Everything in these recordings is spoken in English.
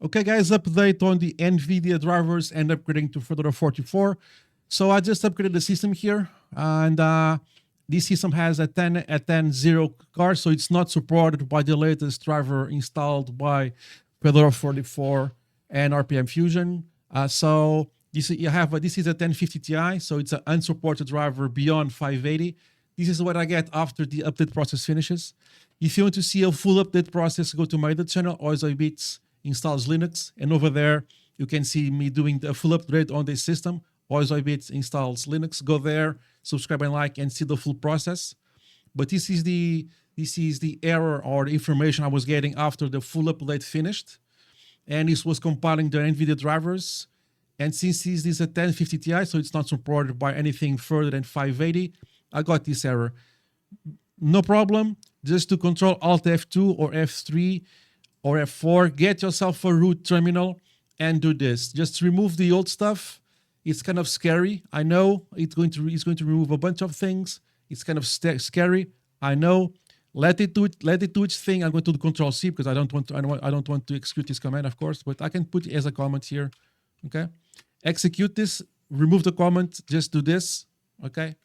Okay, guys, update on the NVIDIA drivers and upgrading to Fedora 44. So I just upgraded the system here, and this system has a 10.0 card, so it's not supported by the latest driver installed by Fedora 44 and RPM Fusion. So this is a 1050 Ti, so it's an unsupported driver beyond 580. This is what I get after the update process finishes. If you want to see a full update process, go to my other channel, Oizoi installs Linux, and over there you can see me doing the full upgrade on this system. Oizoi installs Linux. Go there, subscribe and like, and see the full process. But this is the error or the information I was getting after the full update finished, and this was compiling the NVIDIA drivers. And since this is a 1050 Ti, so it's not supported by anything further than 580, I got this error. No problem. Just to control Alt F2 or F3 or F4, get yourself a root terminal and do this. Just remove the old stuff. It's kind of scary. I know it's going to remove a bunch of things. It's kind of scary. I know. Let it do it. Let it do its thing. I'm going to do Control C because I don't want to execute this command, of course. But I can put it as a comment here. Okay. Execute this. Remove the comment. Just do this. Okay.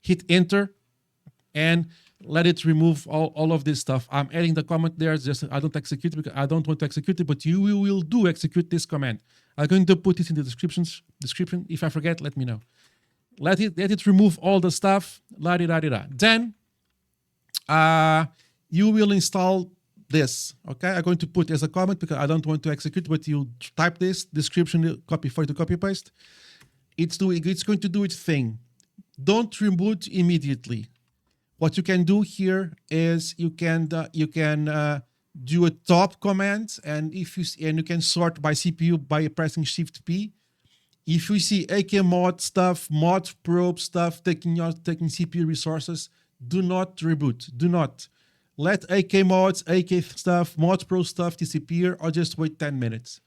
Hit Enter, and let it remove all of this stuff. I'm adding the comment there. Just I don't execute it because I don't want to execute it, but you will do execute this command. I'm going to put it in the description. If I forget, let me know. Let it remove all the stuff. La-di-da-di-da. Then you will install this. Okay, I'm going to put as a comment because I don't want to execute, but you type this description, copy paste. It's going to do its thing. Don't reboot immediately. What you can do here is you can do a top command, and you can sort by CPU by pressing Shift P. If you see AK mod stuff, mod probe stuff taking CPU resources, do not reboot. Do not let AK mods, AK stuff, mod probe stuff disappear, or just wait 10 minutes.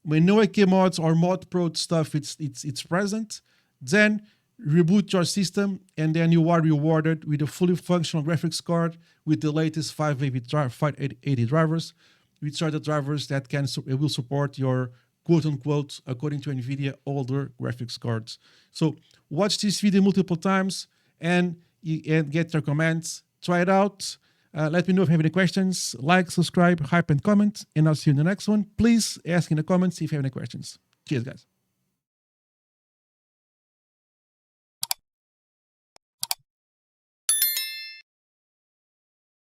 When no AK mods or mod probe stuff it's present, then reboot your system, and then you are rewarded with a fully functional graphics card with the latest 580 drivers, which are the drivers that will support your quote-unquote, according to NVIDIA, older graphics cards. So watch this video multiple times and get your comments. Try it out. Let me know if you have any questions. Like, subscribe, hype, and comment, and I'll see you in the next one. Please ask in the comments if you have any questions. Cheers, guys.